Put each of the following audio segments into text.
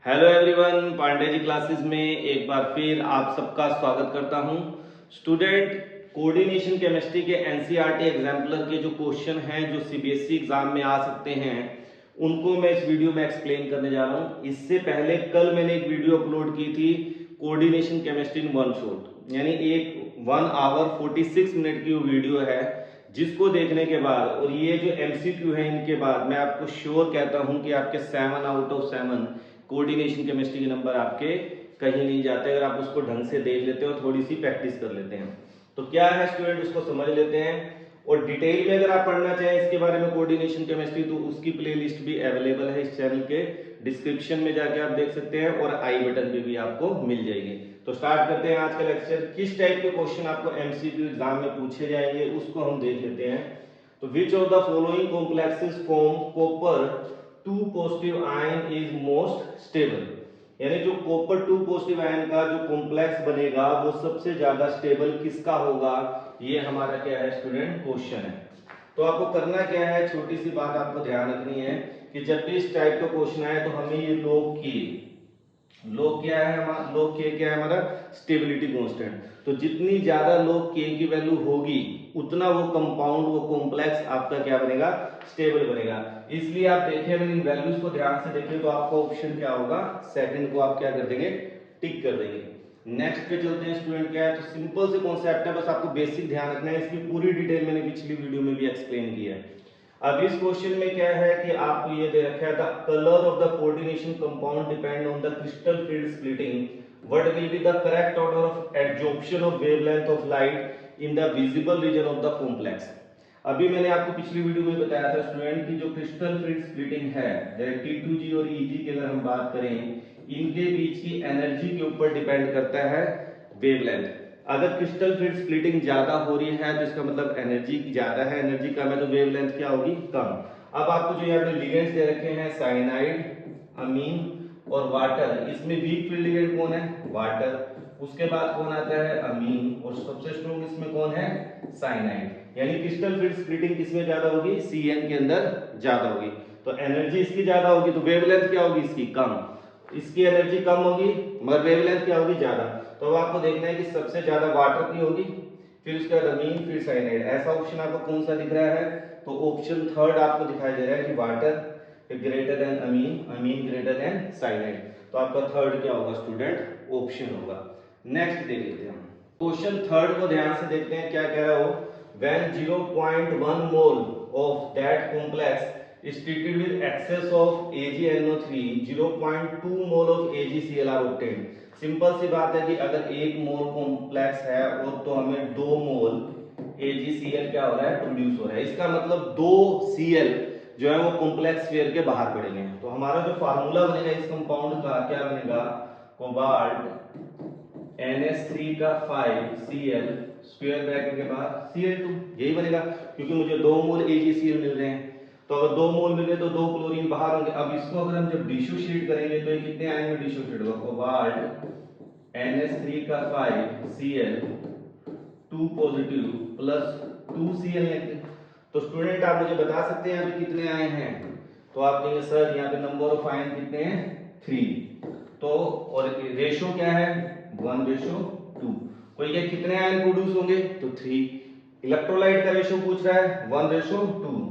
Hello everyone, Pandey ji classes में एक बार फिर आप सबका स्वागत करता हूं। स्टूडेंट, कोऑर्डिनेशन केमिस्ट्री के एनसीईआरटी एग्जाम्पलर के जो क्वेश्चन हैं जो सीबीएसई एग्जाम में आ सकते हैं उनको मैं इस वीडियो में एक्सप्लेन करने जा रहा हूं। इससे पहले कल मैंने एक वीडियो अपलोड की थी coordination chemistry in one shot, यानी एक 1 आवर 46 मिनट की वो वीडियो है जिसको देखने के बाद और ये जो एमसीक्यू है इनके बाद मैं आपको श्योर कहता हूं कि आपके 7 आउट ऑफ 7 कोऑर्डिनेशन केमिस्ट्री के नंबर आपके कहीं नहीं जाते अगर आप उसको ढंग से देख लेते हो, थोड़ी सी प्रैक्टिस कर लेते हैं। तो क्या है स्टूडेंट, उसको समझ लेते हैं और डिटेल में अगर आप पढ़ना चाहें इसके बारे में कोऑर्डिनेशन केमिस्ट्री तो उसकी प्लेलिस्ट भी अवेलेबल है इस चैनल के डिस्क्रिप्शन में, जाके आप देख सकते हैं और आई बटन पे भी आपको मिल जाएगी। तो स्टार्ट करते हैं आज का लेक्चर। किस टाइप के क्वेश्चन आपको एमसीक्यू एग्जाम में पूछे जाएंगे उसको हम देख लेते हैं। तो विच of the following complexes form copper 2 positive ion is most stable, यानी जो कॉपर 2 पॉजिटिव आयन का जो कॉम्प्लेक्स बनेगा वो सबसे ज्यादा स्टेबल किसका होगा, ये हमारा क्या है स्टूडेंट क्वेश्चन है। तो आपको करना क्या है, छोटी सी बात आपको ध्यान रखनी है कि जब भी इस टाइप का क्वेश्चन आए तो हमें ये log क्या है हमारा, log k क्या है हमारा, स्टेबिलिटी कांस्टेंट। तो जितनी ज्यादा log k की वैल्यू होगी उतना वो कंपाउंड, वो कॉम्प्लेक्स आपका क्या बनेगा, स्टेबल बनेगा। इसलिए आप देखिए, अगर इन वैल्यूज को ध्यान से देखिए तो आपका ऑप्शन क्या होगा, सेकंड को आप क्या कर देंगे, टिक कर देंगे। नेक्स्ट पे चलते हैं स्टूडेंट। क्या है, तो सिंपल से कॉन्सेप्ट है, बस आपको बेसिक ध्यान रखना है। इसकी पूरी डिटेल मैंने पिछली वीडियो में भी एक्सप्लेन किया है। अब इस क्वेश्चन में क्या है कि आपको ये दे रखा है the colour of the coordination compound depend on the crystal field splitting, what will be the correct order of adsorption of wavelength of light in the visible region of the complex. अभी मैंने आपको पिछली video में बताया था student की जो crystal field splitting है, जैसे T2G और EG की अगर हम बात करें, इनके बीच की एनर्जी के ऊपर डिपेंड करता है वेवलेंथ। अगर क्रिस्टल फील्ड स्प्लिटिंग ज्यादा हो रही है तो इसका मतलब एनर्जी ज्यादा है, एनर्जी कम है तो वेवलेंथ क्या होगी, कम। अब आपको जो यहाँ पे लिगेंड्स दे रखे हैं साइनाइड, अमीन और वाटर, इसमें वीक फील्ड लिगेंड कौन है, वाटर। उसके बाद कौन आता है, अमीन, और सबसे स्ट्रॉन्ग इसमें कौन है, साइनाइड। यानी क्रिस्टल फील्ड स्प्लिटिंग किसमें ज्यादा होगी, CN के अंदर ज्यादा होगी। तो एनर्जी इसकी ज्यादा होगी तो वेवलेंथ क्या होगी इसकी, कम। इसकी एनर्जी कम होगी मगर वेवलेंथ क्या होगी, ज्यादा। तो अब आपको देखना है कि सबसे ज्यादा वाटर की होगी, फिर उसके बाद अमीन, फिर साइनाइड। ऐसा ऑप्शन आपको कौन सा दिख रहा है, तो ऑप्शन थर्ड आपको दिखाई दे रहा है कि वाटर ग्रेटर देन अमीन, अमीन ग्रेटर देन साइनाइड। तो आपका थर्ड क्या होगा स्टूडेंट, ऑप्शन होगा। नेक्स्ट देख लेते हैं हम क्वेश्चन थर्ड को ध्यान से देखते हैं क्या कह रहा हो। When 0.1 mole of that complex is treated with excess of AgNO3, 0.2 mole of AgCl are obtained। Simple सी बात है कि अगर 1 मोल कॉम्प्लेक्स है और तो हमें 2 मोल AgCl क्या हो रहा है, प्रोड्यूस हो रहा है। इसका मतलब 2 Cl जो है वो कॉम्प्लेक्स स्फीयर के बाहर पड़ेंगे। तो हमारा जो फार्मूला बनेगा इस कंपाउंड का क्या बनेगा, कोबाल्ट NH3 का 5Cl स्क्वायर ब्रैकेट के बाद Cl2, यही बनेगा क्योंकि मुझे 2 मोल AgCl मिल रहे हैं। तो अगर 2 मोल मिले तो 2 क्लोरीन बाहर होंगे। अब इसको अगर हम जब डिसोशिएट करेंगे तो ये कितने आएंगे, डिसोशिएट होगा, कोबाल्ट NH3 का 5Cl 2 पॉजिटिव प्लस 2Cl लेंगे। तो स्टूडेंट आप मुझे बता सकते हैं अभी कितने आए हैं, तो आप कहेंगे सर यहाँ पे नंबर ऑफ आयन कितने हैं, 3। तो और रेशो क्या है, 1:2। कोई क्या कितने आयन प्रोड्यूस होंगे, तो 3। इलेक्ट्रोलाइट का रेशो पूछ रहा है 1:2,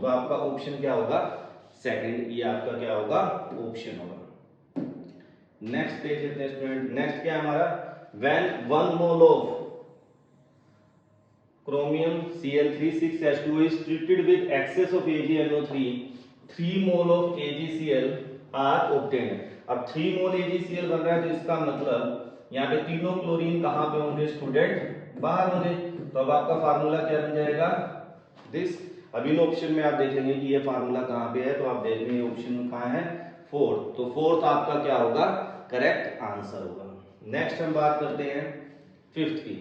तो आपका ऑप्शन क्या होगा, सेकंड, ये आपका क्या होगा, ऑप्शन होगा। नेक्स्ट देख लेते हैं स्टूडेंट। नेक्स्ट क्या है हमारा, when 1 mole of chromium Cl36H2 is treated with excess of AgNO3, 3 mole of AgCl are obtained। अब 3 मोल AgCl बन रहा है तो इसका मतलब यहाँ पे तीनों क्लोरीन कहां पे होंगे स्टूडेंट, बाहर होंगे। तो अब आपका फार्मूला क्या बन जाएगा, दिस। अब इन ऑप्शन में आप देखेंगे कि ये फार्मूला कहां पे है, तो आप देख रहे हैं ऑप्शन कहां है, फोर्थ। तो फोर्थ आपका क्या होगा, करेक्ट आंसर होगा। नेक्स्ट हम बात करते हैं फिफ्थ की,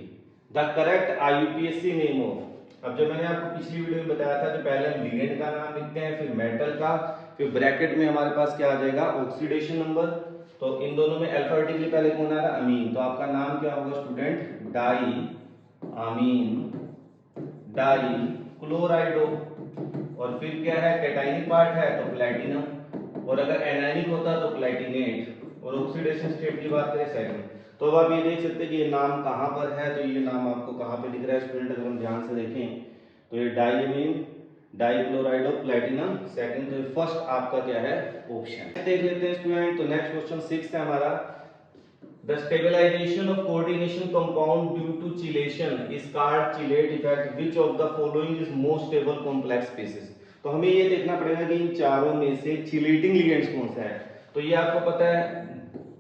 the correct IUPAC name of. अब जो मैंने आपको पिछली वीडियो में बताया था कि पहले हम लिगेंड का नाम लिखते हैं, फिर मेटल का, फिर ब्रैकेट में हमारे पास क्या आ जाएगा, ऑक्सीडेशन नंबर। तो इन दोनों में अल्फाबेटिकली पहले कौन आ रहा है, अमीन। तो आपका नाम क्या होगा स्टूडेंट, डाई अमीन डाई क्लोराइडो। और फिर क्या है, कैटाइनिक पार्ट है तो प्लैटिनम। और अगर एनायनिक होता तो प्लैटिनेट, और ऑक्सीडेशन स्टेट की बात करें सेकंड। तो अब आप ये देख सकते हैं कि ये नाम कहाँ पर है, तो ये नाम आपको कहाँ पे दिख रहा है स्टूडेंट, अगर हम ध्यान से देखें तो ये diamine dichloride of platinum second, तो फर्स्ट आपका क्या है ऑप्शन। देख लेते हैं स्टूडेंट, तो नेक्स्ट क्वेश्चन 6 है हमारा, the stabilisation of coordination compound due to chelation is called chelate effect, which of the following is most stable complex species. तो हमें ये देखना पड़ेगा कि इन चारों में से चिलेटिंग लिगेंड्स कौन सा है। तो ये आपको पता है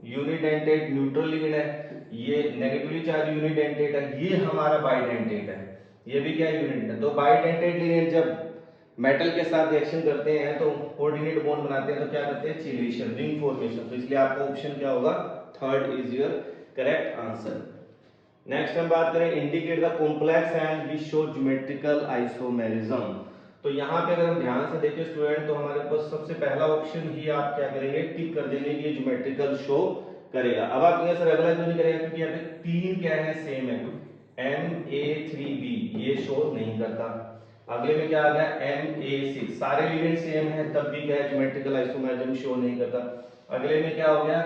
यूनिडेंटेट न्यूट्रल लिगेंड है, ये नेगेटिवली चार्ज यूनिडेंटेट है, ये हमारा बाइडेंटेट है, ये भी क्या यूनिडेंट है। तो बाइडेंटेट लिगेंड जब मेटल के साथ रिएक्शन करते हैं तो कोऑर्डिनेट बॉन्ड बनाते हैं, तो क्या करते हैं चिलेशन, रिंग फॉर्मेशन। तो इसलिए आपका ऑप्शन क्या होगा, third is your correct answer. Next हम बात करें indicate the complex and which show geometrical isomerism. तो यहाँ पे अगर हम ध्यान से देखें स्टूडेंट, तो हमारे पास सबसे पहला ऑप्शन ही आप क्या करेंगे, टिक कर देंगे कि ये ज्योमेट्रिकल शो करेगा। अब आप कहेंगे सर अगला क्यों नहीं करेगा, क्योंकि यहाँ पे तीन क्या है सेम है, MA3B ये शो नहीं करता। अगले में क्या आ गया MA6, सारे लिगेंड सेम है तब भी क्या है ज्योमेट्रिकल आइसोमेरिज्म शो नहीं करता। अगले में क्या हो गया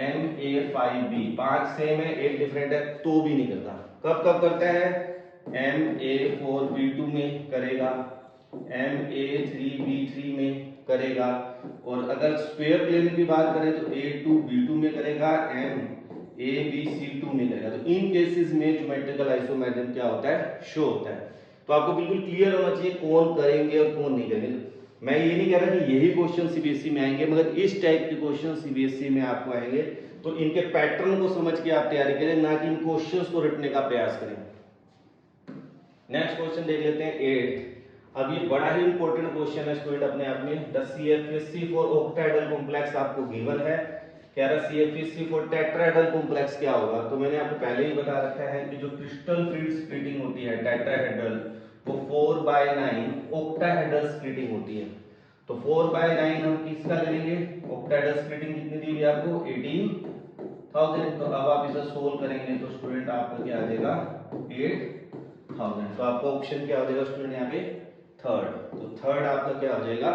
MA5B, 5 सेम है एक डिफरेंट है तो भी नहीं करता। कब कब करता है, MA4B2 में करेगा, MA3B3 में करेगा, और अगर स्क्वायर प्लेन की बात करें तो A2B2 में करेगा, MABC2 में करेगा। तो इन केसेस में ज्योमेट्रिकल आइसोमेरिज्म क्या होता है, शो होता है। तो आपको बिल्कुल क्लियर होना चाहिए कौन करेंगे और कौन नहीं करेंगे। मैं ये नहीं कह रहा कि यही क्वेश्चन सीबीएसई में आएंगे, मगर इस टाइप के क्वेश्चन सीबीएसई में आपको आएंगे, तो इनके पैटर्न को समझ के आप तैयारी करें, ना कि इन क्वेश्चंस को रटने का प्रयास करें। नेक्स्ट क्वेश्चन देख लेते हैं 8। अब ये बड़ा ही इंपॉर्टेंट क्वेश्चन है स्टूडेंट अपने आप में। The CFC for octahedral complex आपको गिवन है, कह रहा CFC फॉर टेट्राहेड्रल कॉम्प्लेक्स क्या होगा। तो मैंने आपको पहले ही बता रखा है कि जो क्रिस्टल फील्ड स्प्लिटिंग होती है टेट्राहेड्रल, वो 4/9 ऑक्टाहेड्रल स्प्लिटिंग होती है। तो 4/9 हम किसका ले लेंगे, ऑक्टाहेड्रल स्प्लिटिंग कितनी दी हुई है आपको 18,000। तो अब आप इसे सोल्व करेंगे तो स्टूडेंट आपका क्या आ जाएगा 8,000। तो आपका ऑप्शन क्या हो जाएगा स्टूडेंट यहाँ पे थर्ड। तो थर्ड आपका क्या हो जाएगा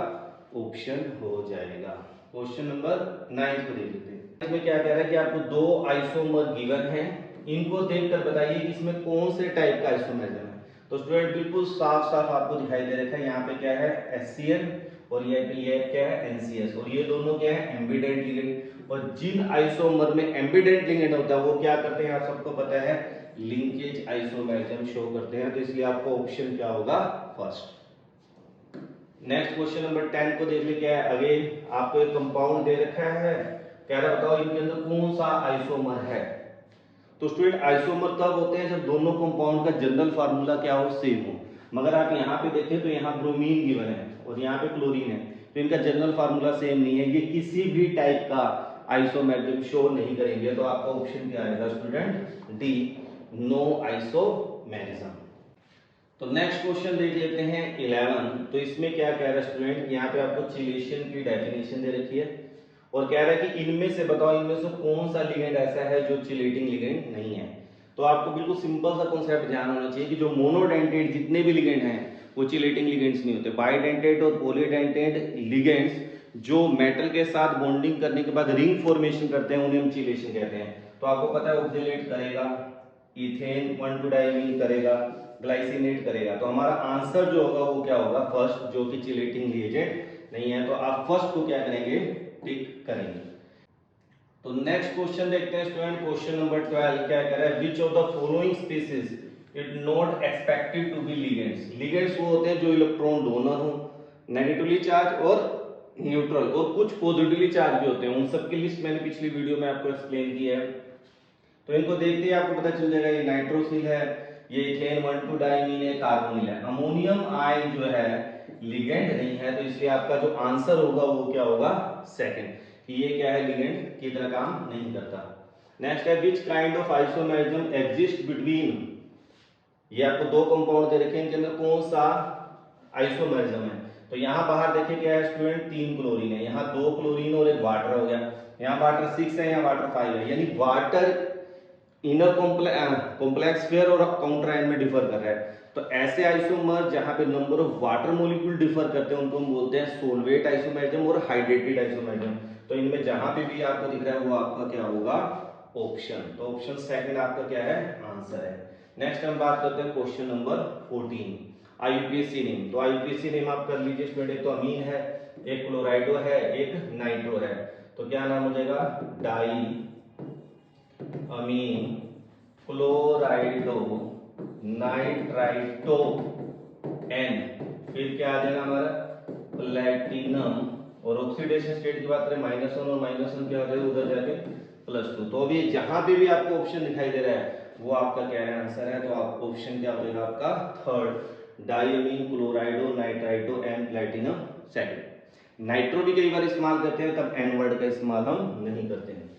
ऑप्शन हो जाएगा। क्वेश्चन नंबर 9 को देख लेते हैं। इसमें क्या कह रहा है कि आपको दो आइसोमर गिवन हैं, इनको देखकर बताइए कि इसमें कौन से टाइप का आइसोमेरिज्म है। तो स्टूडेंट बिल्कुल साफ साफ आपको दिखाई दे रखा है, यहाँ पे क्या है HCl और ये क्या है NCS, और ये दोनों क्या है एम्बिडेंट लिगेंड। और जिन आइसोमर में एम्बिडेंट लिगेंड होता है वो क्या करते हैं आप सबको पता है, लिंकेज आइसोमेरिज्म शो करते हैं। तो इसलिए आपका ऑप्शन क्या होगा फर्स्ट। नेक्स्ट क्वेश्चन नंबर 10 को देख ले, क्या है अगेन आपको एक कंपाउंड दे रखा है, कह रहा बताओ इनके अंदर कौन सा आइसोमर है। तो स्टूडेंट आइसोमर तब होते हैं जब दोनों कंपाउंड का जनरल फार्मूला क्या हो, सेम हो। मगर आप यहाँ पे देखें तो यहाँ ब्रोमीन गिवन है और यहाँ पे क्लोरीन है, तो इनका जनरल फार्मूला सेम नहीं है, ये किसी भी टाइप का आइसोमेरिज्म शो नहीं करेंगे। तो आपका ऑप्शन क्या आएगा स्टूडेंट डी, नो आइसोमेरिज्म। तो नेक्स्ट क्वेश्चन देख लेते हैं 11। तो इसमें क्या कह रहा है स्टूडेंट, यहाँ पे आपको चिलेशन की डेफिनेशन दे रखी है और कह रहा है कि इनमें से बताओ इनमें से कौन सा लिगेंड ऐसा है जो चिलेटिंग लिगेंड नहीं है। तो आपको बिल्कुल सिंपल सा कॉन्सेप्ट ध्यान होना चाहिए कि जो मोनोडेंटेट जितने भी लिगेंड हैं वो चिलेटिंग लिगेंड्स नहीं होते। बाइडेंटेट और पॉलीडेंटेट लिगेंड्स जो मेटल के साथ बॉन्डिंग करने के बाद रिंग फॉर्मेशन करते हैं उन्हें हम चिलेशन कहते हैं। तो आपको पता है ऑक्सीलेट करेगा, इथेन 1,2-डाइमीन करेगा, ग्लाइसिनेट करेगा। तो हमारा आंसर जो होगा वो क्या होगा फर्स्ट, जो कि चिलेटिंग रिएजेंट नहीं है। तो आप फर्स्ट को क्या करेंगे टिक करेंगे। तो नेक्स्ट क्वेश्चन देखते हैं स्टूडेंट, क्वेश्चन नंबर 12 क्या कह रहा है, which of the following species it not expected to be ligands. Ligands वो होते हैं जो इलेक्ट्रॉन डोनर हो, नेगेटिवली चार्ज और न्यूट्रल, और कुछ पॉजिटिवली चार्ज भी होते हैं। उन सब की लिस्ट मैंने पिछली वीडियो में आपको एक्सप्लेन की है। तो इनको देखते ही आपको पता चल जाएगा ये नाइट्रोसिल है, ये इथेन 1,2-डाइमीन है, कार्बोनिल है। अमोनियम आयन जो है लिगेंड नहीं है, तो इसलिए आपका जो आंसर होगा वो क्या होगा सेकंड, कि ये क्या है लिगेंड की तरह काम नहीं करता। नेक्स्ट है which kind of isomerism exist between, ये आपको दो कंपाउंड दे रखे हैं, इनके अंदर कौन सा आइसोमेरिज्म है। तो यहाँ बाहर देखिए क्या है स्टूडेंट 3 क्लोरीन है, यहाँ 2 क्लोरीन और एक वाटर हो गया, यहाँ वाटर 6 है, यहाँ वाटर 5 है, यानी वाटर इनर कॉम्प्लेक्स पेयर और काउंटर आयन में डिफर कर रहा है। तो ऐसे आइसोमर जहां पे number of water molecule differ करते हैं उनको हम बोलते हैं सोलवेट आइसोमेरिज्म और हाइड्रेटेड आइसोमेरिज्म। तो इनमें जहां पे भी आपको दिख रहा है वो आपका क्या होगा, ऑप्शन। तो ऑप्शन सेकंड आपका क्या है, आंसर है। नेक्स्ट हम बात करते हैं क्वेश्चन नंबर 14, आईयूपीएसी नेम। तो आईयूपीएसी नेम आप कर लीजिए स्टूडेंट, एक तो अमीन है, एक क्लोराइडो है, एक नाइट्रो है। तो क्या नाम हो जाएगा, डाई अमीन क्लोराइडो नाइट्राइटो एन, फिर क्या आ जाएगा हमारा प्लेटिनम, और ऑक्सीडेशन स्टेट की बात करें -1 और -1 क्या हो जाएगा उधर जाके +2। तो अभी जहां पे भी आपको ऑप्शन दिखाई दे रहा है वो आपका क्या है, आंसर है। तो आपको ऑप्शन क्या हो जाएगा आपका third, diammine chlorido nitrito and platinum second. Nitro भी कई बार इस्तेमाल करते हैं, तब एन वर्ड का इस्तेमाल हम नहीं करते हैं।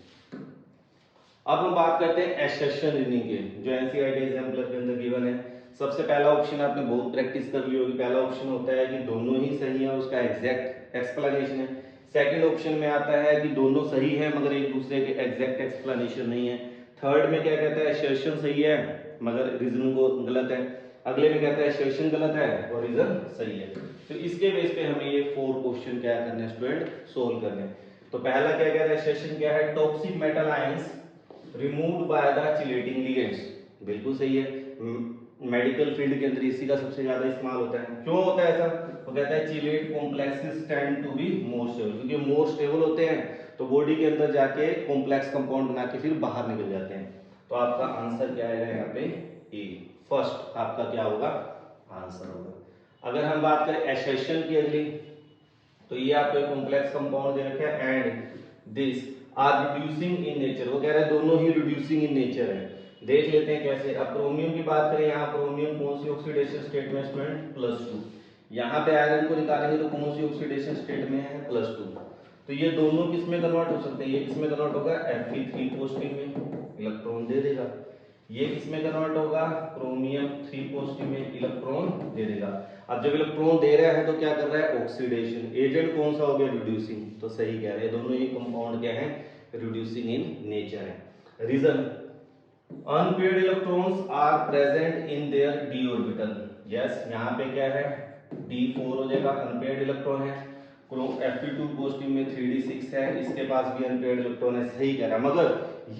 अब हम बात करते हैं एसेशन रीडिंग के, जो एनसीईआरटी एग्जाम्पलर के अंदर गिवन है। सबसे पहला ऑप्शन आपने बहुत प्रैक्टिस कर ली होगी, पहला ऑप्शन होता है कि दोनों ही सही है, उसका एग्जैक्ट एक्सप्लेनेशन है। सेकंड ऑप्शन में आता है कि दोनों सही है मगर एक दूसरे के एग्जैक्ट एक्सप्लेनेशन नहीं है। थर्ड में क्या कहता है, एसेशन सही है मगर रीजन को गलत है। अगले में कहता है एसेशन गलत है और रीजन सही है। तो इसके बेस पे हमें ये 4 क्वेश्चन क्या करने हैं स्टूडेंट, सोल्व करने हैं। तो पहला क्या कहता है, एसेशन क्या है, toxic metal ions removed by the chelating ligands, बिल्कुल सही है। मेडिकल फील्ड के अंदर इसी का सबसे ज्यादा इस्तेमाल होता है। क्यों होता है ऐसा, वो कहता है chelate complexes tend to be more stable, क्योंकि मोर स्टेबल होते हैं तो बॉडी के अंदर जाके कॉम्प्लेक्स कंपाउंड बना के फिर बाहर निकल जाते हैं। तो आपका आंसर क्या आएगा यहाँ पे, ए फर्स्ट आपका क्या होगा आंसर होगा। अगर हम बात करें एसेशन की अगली, तो ये आपको कॉम्प्लेक्स कंपाउंड दे रखा है and this are reducing in nature, वो कह रहा है दोनों ही रिड्यूसिंग इन नेचर है। देख लेते हैं कैसे। अब क्रोमियम की बात करें, यहाँ क्रोमियम कौन सी ऑक्सीडेशन स्टेट में स्टूडेंट, +2। यहाँ पे आयरन को निकालेंगे तो कौन सी ऑक्सीडेशन स्टेट में है, +2। तो ये दोनों किस में कन्वर्ट हो सकते हैं, ये किस में कन्वर्ट होगा, Fe3 पॉजिटिव में, इलेक्ट्रॉन दे देगा। ये किस में कन्वर्ट होगा, क्रोमियम 3 पॉजिटिव में, इलेक्ट्रॉन दे देगा। अब जब इलेक्ट्रॉन दे रहा है तो क्या कर रहा है, ऑक्सीडेशन। एजेंट कौन सा हो गया, रिड्यूसिंग। तो सही कह रहे हैं, दोनों ही कंपाउंड क्या है, रिड्यूसिंग इन नेचर है। Reason, unpaired electrons are present in their d orbital. Yes, यहाँ पे क्या है, d4 हो जाएगा, अनपेयर्ड इलेक्ट्रॉन है। Fe2 पॉजिटिव में 3d6 है, इसके पास भी अनपेयर्ड इलेक्ट्रॉन है, सही कह रहा है, मगर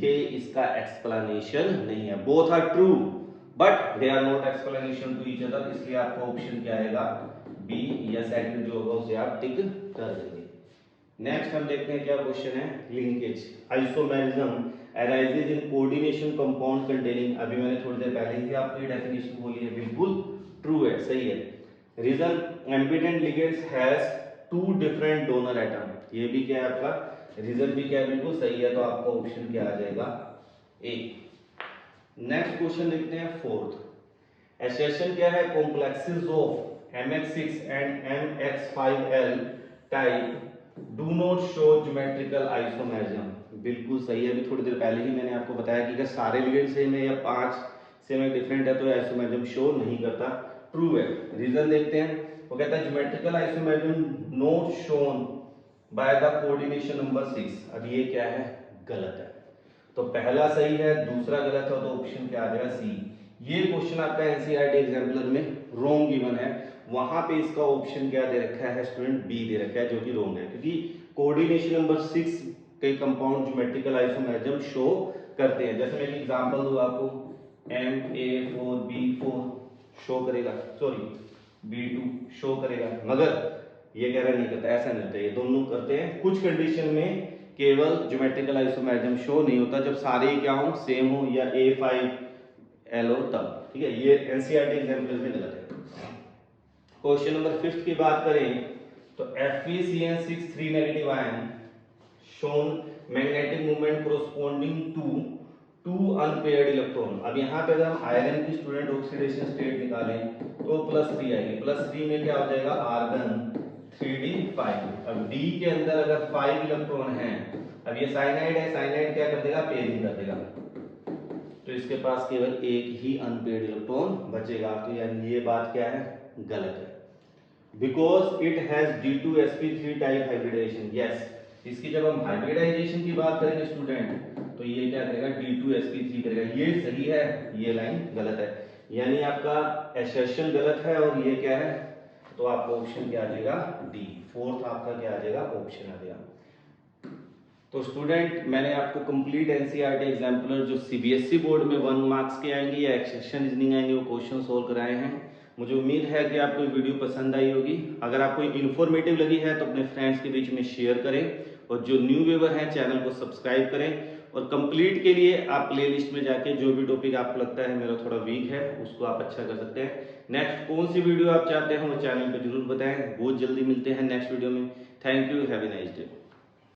ये इसका एक्सप्लेनेशन नहीं है। Both are true but they are not explanation to each other, इसलिए आपका ऑप्शन क्या आएगा, बी या सेकंड जो होगा उसे आप टिक कर देंगे। नेक्स्ट हम देखते हैं क्या क्वेश्चन है, linkage isomerism arises in coordination compound containing. अभी मैंने थोड़ी देर पहले ही आपकी डेफिनेशन बोली है, बिल्कुल ट्रू है, सही है। Reason, ambident ligands has 2 different donor atom, ये भी क्या है आपका, रीजन भी क्या है, बिल्कुल सही है। तो आपका ऑप्शन क्या आ जाएगा, ए। नेक्स्ट क्वेश्चन देखते हैं फोर्थ, एसेशन क्या है, complexes of mx6 and mx5l type do not show geometrical isomerism, बिल्कुल सही है। अभी थोड़ी देर पहले ही मैंने आपको बताया कि अगर सारे लिगेंड सेम है या 5 सेम है डिफरेंट है तो आइसोमेरिज्म शो नहीं करता, ट्रू है। रीजन देखते हैं, वो कहता है geometrical isomerism not shown by the coordination number 6। अब ये क्या है, गलत है। तो पहला सही है, दूसरा गलत है, तो ऑप्शन क्या आ जाएगा, सी। ये क्वेश्चन आपका एनसीईआरटी एग्जाम्पलर में रॉन्ग गिवन है, वहां पे इसका ऑप्शन क्या दे रखा है स्टूडेंट, बी दे रखा है, जो कि रॉन्ग है, क्योंकि कोऑर्डिनेशन नंबर 6 के कंपाउंड ज्योमेट्रिकल आइसोमेरिज्म शो करते हैं। जैसे मैं एक एग्जांपल दूं आपको, Ma4B4 शो करेगा, सॉरी B2 शो करेगा, मगर ये कह रहा नहीं करता, ऐसा नहीं होता, ये दोनों करते हैं। कुछ कंडीशन में केवल ज्योमेट्रिकल आइसोमेरिज्म शो नहीं होता, जब सारे क्या हो, सेम हो या A5L हो तब, ठीक है। ये एनसीईआरटी एग्जांपल में गलत है। क्वेश्चन नंबर 5 की बात करें तो FeCN6 3 negative ion shown magnetic movement corresponding to 2 unpaired electron. अब यहाँ पे अगर हम आयरन की स्टूडेंट ऑक्सीडेशन स्टेट निकालें तो +3 आएगी, +3 में क्या हो जाएगा, आर्गन 3d5। अब D के अंदर अगर 5 इलेक्ट्रॉन है, अब ये साइनाइड है, साइनाइड क्या कर देगा, पेयरिंग कर देगा, तो इसके पास केवल एक ही अनपेयर्ड इलेक्ट्रॉन बचेगा। तो यानी ये बात क्या है, गलत है। Because it has D2sp3 type hybridisation. Yes, इसकी जब हम हाइब्रिडाइजेशन की बात करेंगे स्टूडेंट तो ये क्या करेगा, D2sp3 करेगा, ये सही है, ये लाइन गलत है। यानी आपका एसर्शन गलत है और ये क्या है, तो आपका ऑप्शन क्या आ जाएगा, डी। फोर्थ आपका क्या आ जाएगा, ऑप्शन आ जाएगा। तो स्टूडेंट मैंने आपको कंप्लीट एनसीईआरटी एग्जाम्पलर जो सीबीएसई बोर्ड में 1 मार्क्स के आएंगे या एक्सेशन रीजनिंग आएंगे वो क्वेश्चन सोल्व कराए हैं। मुझे उम्मीद है कि आपको वीडियो पसंद आई होगी। अगर आपको इन्फॉर्मेटिव लगी है तो अपने फ्रेंड्स के बीच में शेयर करें और जो न्यू व्यूअर हैं चैनल को सब्सक्राइब करें। और कंप्लीट के लिए आप प्लेलिस्ट में जाके जो भी टॉपिक आपको लगता है मेरा थोड़ा वीक है उसको आप अच्छा कर सकते हैं। नेक्स्ट कौन सी वीडियो आप चाहते हैं वो चैनल पे जरूर बताएं। बहुत जल्दी मिलते हैं नेक्स्ट वीडियो में। Thank you, have a nice day.